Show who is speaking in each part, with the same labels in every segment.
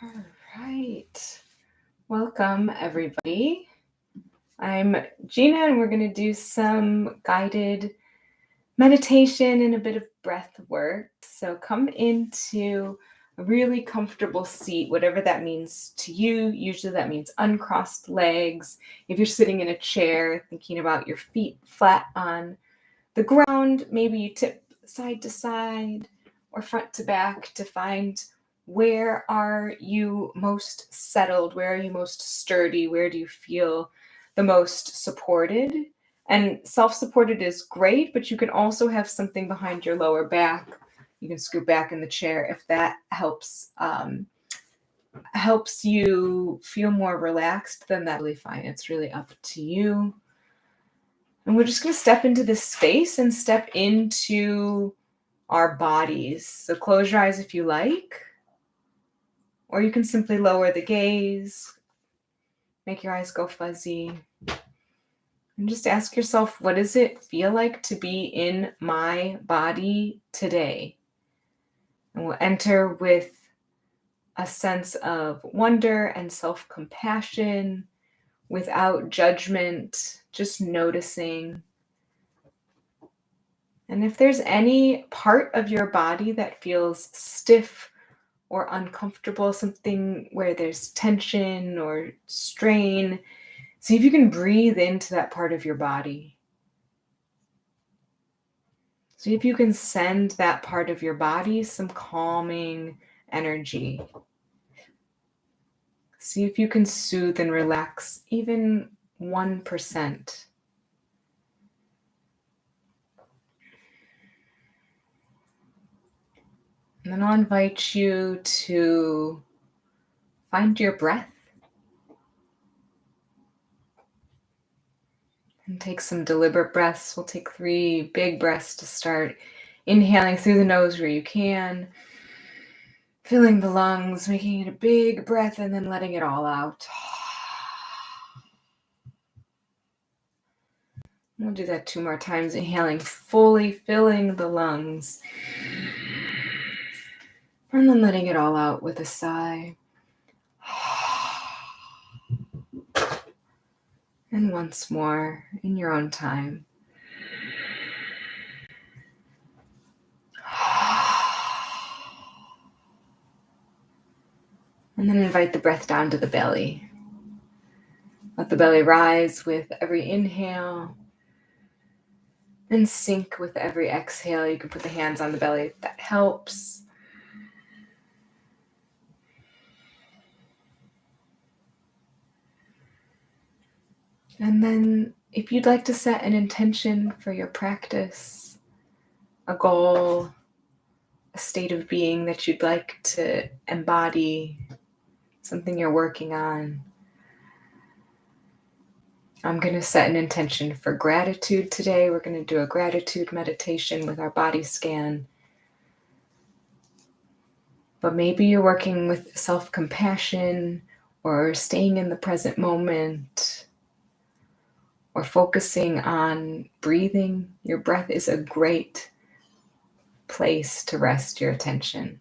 Speaker 1: All right. Welcome, everybody. I'm Gina, and we're going to do some guided meditation and a bit of breath work. So come into a really comfortable seat, whatever that means to you. Usually that means uncrossed legs. If you're sitting in a chair, thinking about your feet flat on the ground, maybe you tip side to side or front to back to find where are you most settled, where are you most sturdy, where do you feel the most supported. And self-supported is great, but you can also have something behind your lower back. You can scoot back in the chair if that helps you feel more relaxed. Then that's really fine. It's really up to you. And we're just going to step into this space and step into our bodies. So close your eyes if you like, or you can simply lower the gaze, make your eyes go fuzzy, and just ask yourself, what does it feel like to be in my body today? And we'll enter with a sense of wonder and self-compassion without judgment, just noticing. And if there's any part of your body that feels stiff or uncomfortable, something where there's tension or strain, see if you can breathe into that part of your body. See if you can send that part of your body some calming energy. See if you can soothe and relax even 1%. And then I'll invite you to find your breath and take some deliberate breaths. We'll take 3 big breaths to start. Inhaling through the nose where you can, filling the lungs, making it a big breath, and then letting it all out. We'll do that 2 more times. Inhaling fully, filling the lungs. And then letting it all out with a sigh. And once more in your own time. And then invite the breath down to the belly. Let the belly rise with every inhale and sink with every exhale. You can put the hands on the belly if that helps. And then if you'd like to set an intention for your practice, a goal, a state of being that you'd like to embody, something you're working on, I'm going to set an intention for gratitude today. We're going to do a gratitude meditation with our body scan. But maybe you're working with self-compassion or staying in the present moment or focusing on breathing. Your breath is a great place to rest your attention.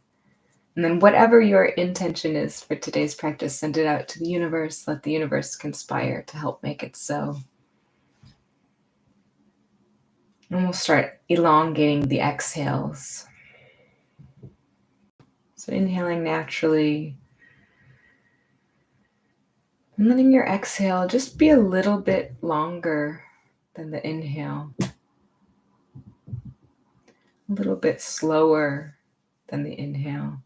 Speaker 1: And then whatever your intention is for today's practice, send it out to the universe. Let the universe conspire to help make it so. And we'll start elongating the exhales. So inhaling naturally. And letting your exhale just be a little bit longer than the inhale. A little bit slower than the inhale.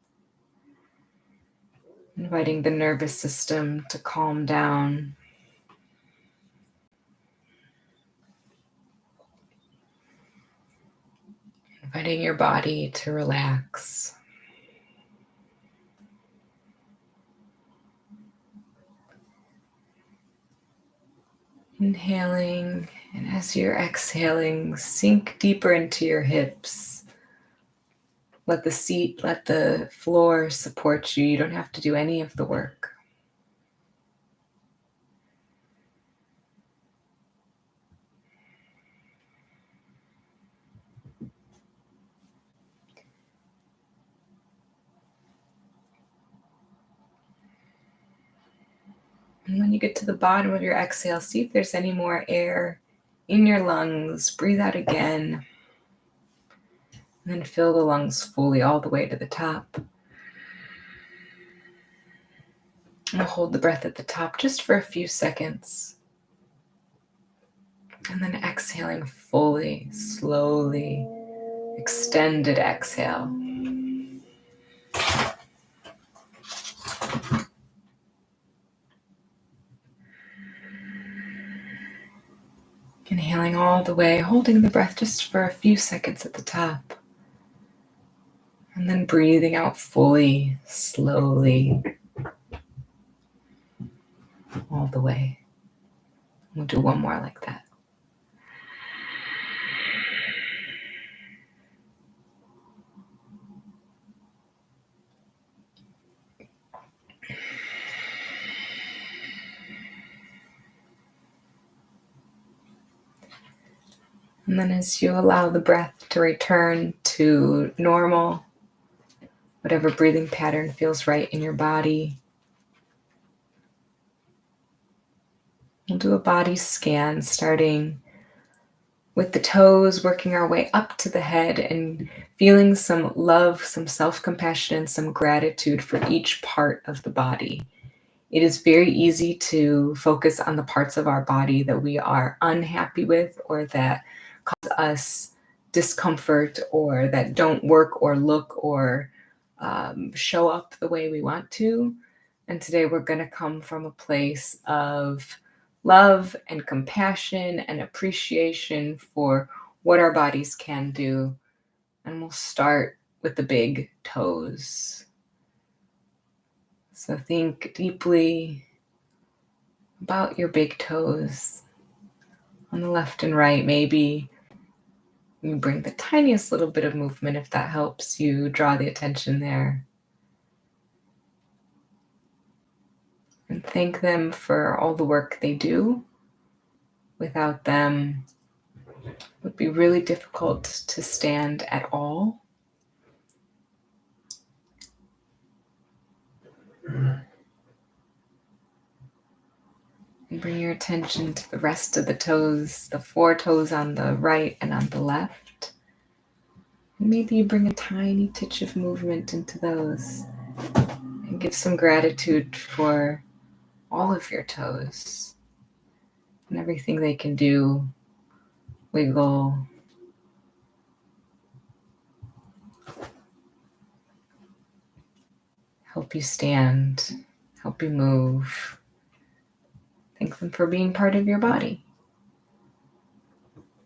Speaker 1: Inviting the nervous system to calm down. Inviting your body to relax. Inhaling, and as you're exhaling, sink deeper into your hips. Let the seat, let the floor support you. You don't have to do any of the work. And when you get to the bottom of your exhale, see if there's any more air in your lungs. Breathe out again. And then fill the lungs fully all the way to the top. And hold the breath at the top just for a few seconds. And then exhaling fully, slowly, extended exhale. Inhaling all the way, holding the breath just for a few seconds at the top. And then breathing out fully, slowly, all the way. We'll do one more like that. And then as you allow the breath to return to normal, whatever breathing pattern feels right in your body, we'll do a body scan starting with the toes, working our way up to the head and feeling some love, some self-compassion, and some gratitude for each part of the body. It is very easy to focus on the parts of our body that we are unhappy with or that cause us discomfort or that don't work or look or show up the way we want to. And today we're going to come from a place of love and compassion and appreciation for what our bodies can do. And we'll start with the big toes. So think deeply about your big toes on the left and right. Maybe you bring the tiniest little bit of movement if that helps you draw the attention there. And thank them for all the work they do. Without them, it would be really difficult to stand at all. And bring your attention to the rest of the toes, the 4 toes on the right and on the left. And maybe you bring a tiny touch of movement into those and give some gratitude for all of your toes and everything they can do. Wiggle. Help you stand. Help you move. Thank them for being part of your body.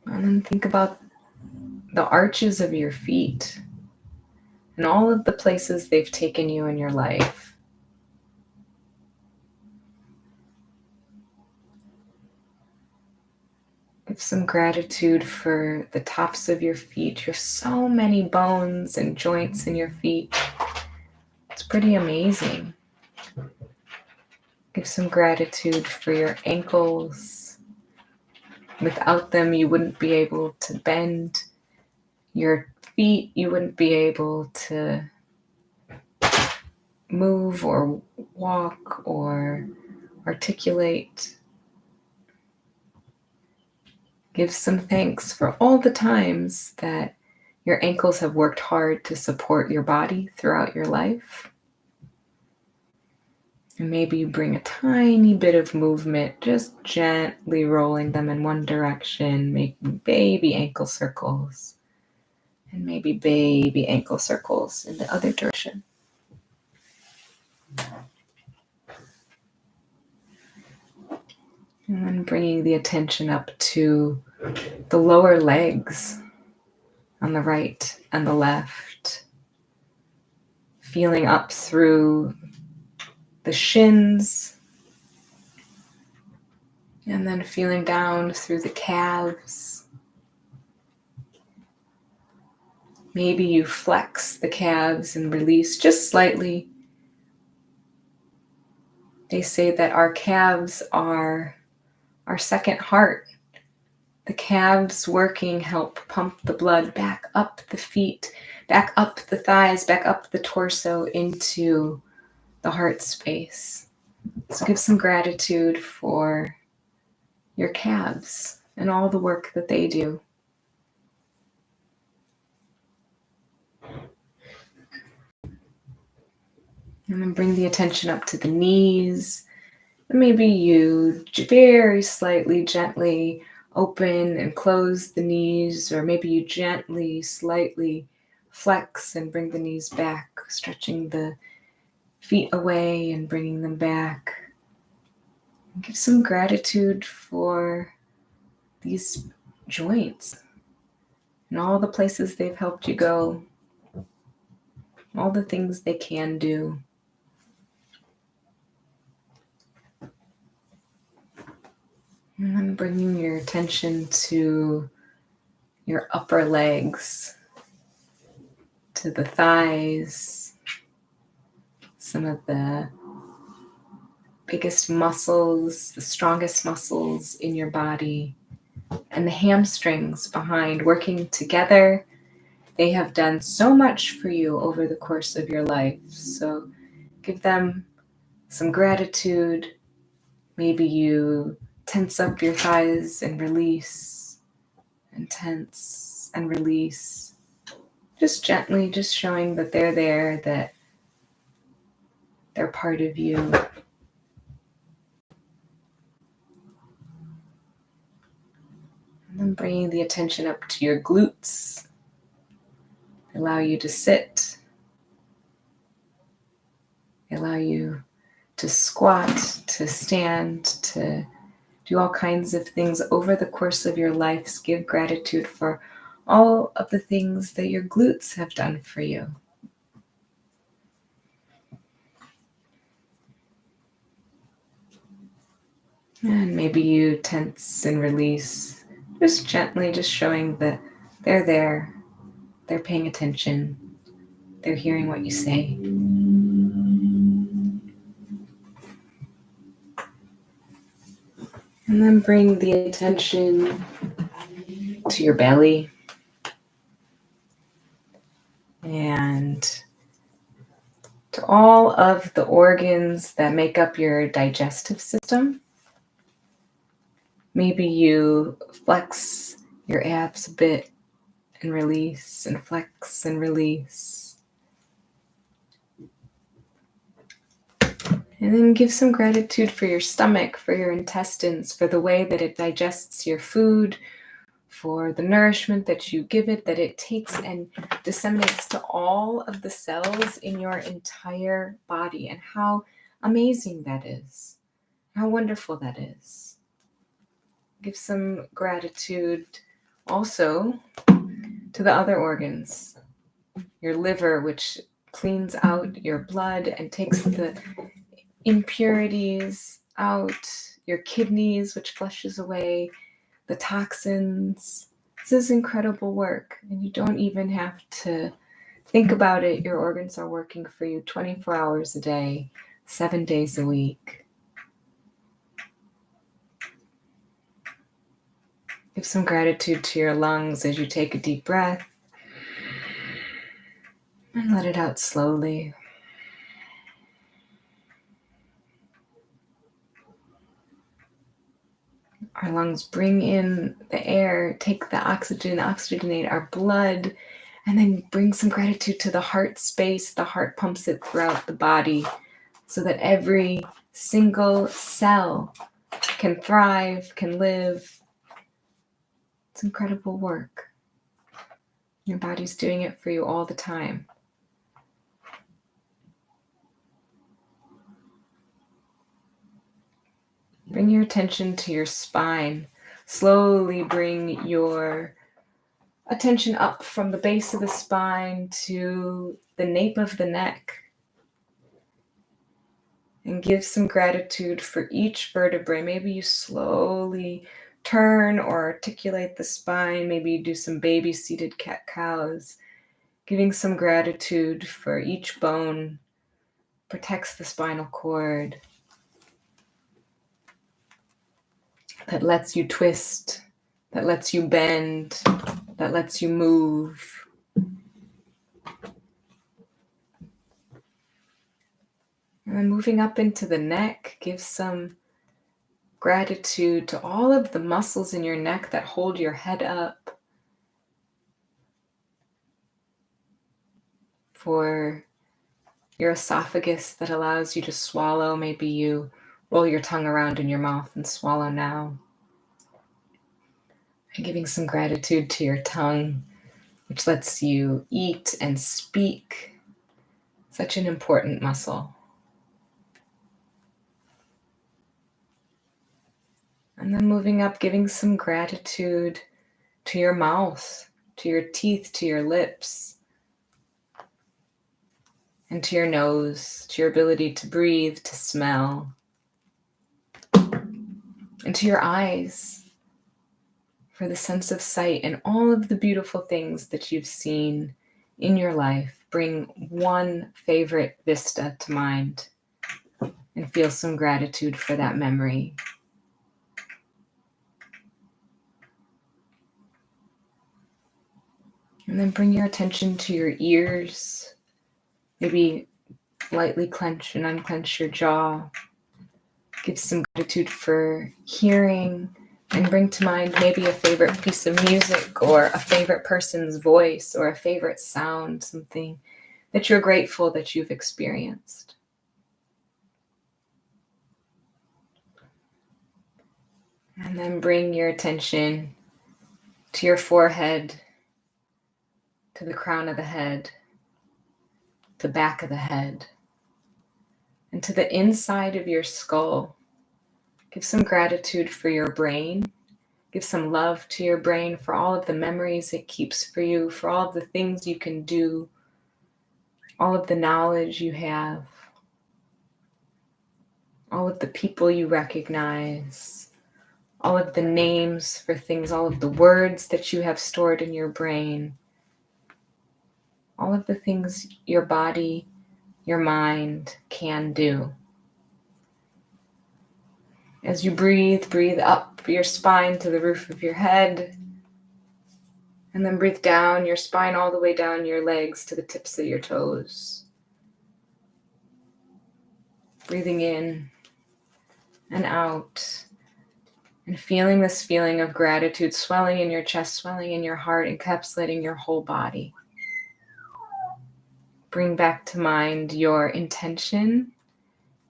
Speaker 1: And then think about the arches of your feet and all of the places they've taken you in your life. Give some gratitude for the tops of your feet. There's so many bones and joints in your feet. It's pretty amazing. Give some gratitude for your ankles. Without them, you wouldn't be able to bend your feet. You wouldn't be able to move or walk or articulate. Give some thanks for all the times that your ankles have worked hard to support your body throughout your life. And maybe you bring a tiny bit of movement, just gently rolling them in one direction, making baby ankle circles. And maybe baby ankle circles in the other direction. And then bringing the attention up to the lower legs on the right and the left. Feeling up through the shins. And then feeling down through the calves. Maybe you flex the calves and release just slightly. They say that our calves are our second heart. The calves working help pump the blood back up the feet, back up the thighs, back up the torso into the heart space. So give some gratitude for your calves and all the work that they do. And then bring the attention up to the knees. And maybe you very slightly, gently open and close the knees, or maybe you gently, slightly flex and bring the knees back, stretching the feet away and bringing them back. Give some gratitude for these joints and all the places they've helped you go, all the things they can do. And then bringing your attention to your upper legs, to the thighs, some of the biggest muscles, the strongest muscles in your body, and the hamstrings behind working together. They have done so much for you over the course of your life. So give them some gratitude. Maybe you tense up your thighs and release, and tense and release. Just gently, just showing that they're there, that they're part of you. And then bringing the attention up to your glutes. Allow you to sit. Allow you to squat, to stand, to do all kinds of things over the course of your life. Give gratitude for all of the things that your glutes have done for you. And maybe you tense and release, just gently, just showing that they're there, they're paying attention, they're hearing what you say. And then bring the attention to your belly and to all of the organs that make up your digestive system. Maybe you flex your abs a bit and release, and flex and release. And then give some gratitude for your stomach, for your intestines, for the way that it digests your food, for the nourishment that you give it, that it takes and disseminates to all of the cells in your entire body, and how amazing that is, how wonderful that is. Give some gratitude also to the other organs, your liver, which cleans out your blood and takes the impurities out, your kidneys, which flushes away the toxins. This is incredible work, and you don't even have to think about it. Your organs are working for you 24 hours a day, 7 days a week. Give some gratitude to your lungs as you take a deep breath and let it out slowly. Our lungs bring in the air, take the oxygen, oxygenate our blood, and then bring some gratitude to the heart space. The heart pumps it throughout the body so that every single cell can thrive, can live. It's incredible work. Your body's doing it for you all the time. Bring your attention to your spine. Slowly bring your attention up from the base of the spine to the nape of the neck. And give some gratitude for each vertebrae. Maybe you slowly turn or articulate the spine. Maybe you do some baby seated cat-cows. Giving some gratitude for each bone. Protects the spinal cord. That lets you twist. That lets you bend. That lets you move. And then moving up into the neck, give some gratitude to all of the muscles in your neck that hold your head up, for your esophagus that allows you to swallow. Maybe you roll your tongue around in your mouth and swallow now. And giving some gratitude to your tongue, which lets you eat and speak. Such an important muscle. And then moving up, giving some gratitude to your mouth, to your teeth, to your lips, and to your nose, to your ability to breathe, to smell, and to your eyes, for the sense of sight and all of the beautiful things that you've seen in your life. Bring one favorite vista to mind and feel some gratitude for that memory. And then bring your attention to your ears. Maybe lightly clench and unclench your jaw. Give some gratitude for hearing, and bring to mind maybe a favorite piece of music or a favorite person's voice or a favorite sound, something that you're grateful that you've experienced. And then bring your attention to your forehead, to the crown of the head, the back of the head, and to the inside of your skull. Give some gratitude for your brain. Give some love to your brain for all of the memories it keeps for you, for all of the things you can do, all of the knowledge you have, all of the people you recognize, all of the names for things, all of the words that you have stored in your brain, all of the things your body, your mind can do. As you breathe, breathe up your spine to the roof of your head, and then breathe down your spine all the way down your legs to the tips of your toes. Breathing in and out, and feeling this feeling of gratitude swelling in your chest, swelling in your heart, encapsulating your whole body. Bring back to mind your intention,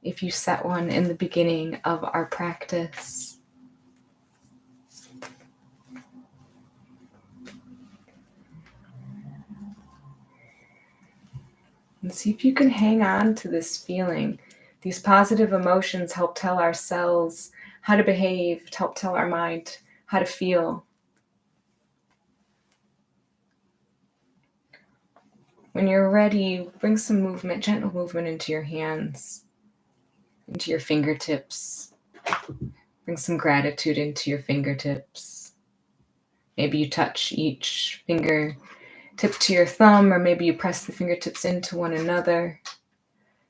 Speaker 1: if you set one in the beginning of our practice. And see if you can hang on to this feeling. These positive emotions help tell our cells how to behave, help tell our mind how to feel. When you're ready, bring some movement, gentle movement into your hands, into your fingertips. Bring some gratitude into your fingertips. Maybe you touch each fingertip to your thumb, or maybe you press the fingertips into one another,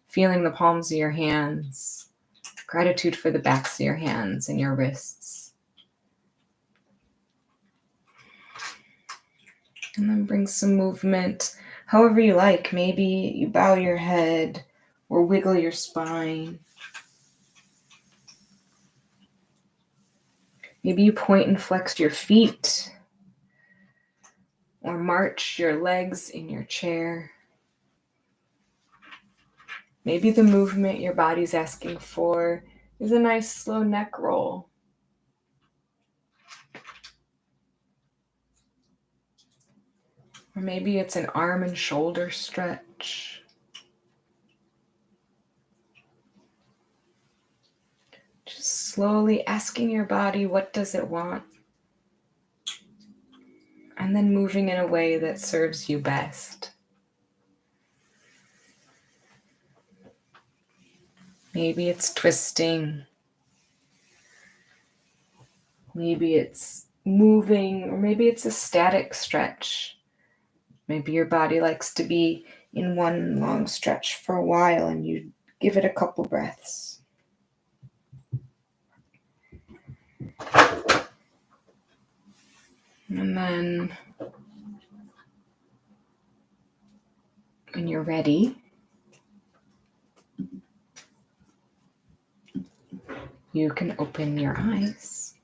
Speaker 1: feeling the palms of your hands. Gratitude for the backs of your hands and your wrists. And then bring some movement however you like. Maybe you bow your head or wiggle your spine. Maybe you point and flex your feet or march your legs in your chair. Maybe the movement your body's asking for is a nice slow neck roll. Or maybe it's an arm and shoulder stretch. Just slowly asking your body, what does it want? And then moving in a way that serves you best. Maybe it's twisting. Maybe it's moving, or maybe it's a static stretch. Maybe your body likes to be in one long stretch for a while and you give it a couple breaths. And then when you're ready, you can open your eyes.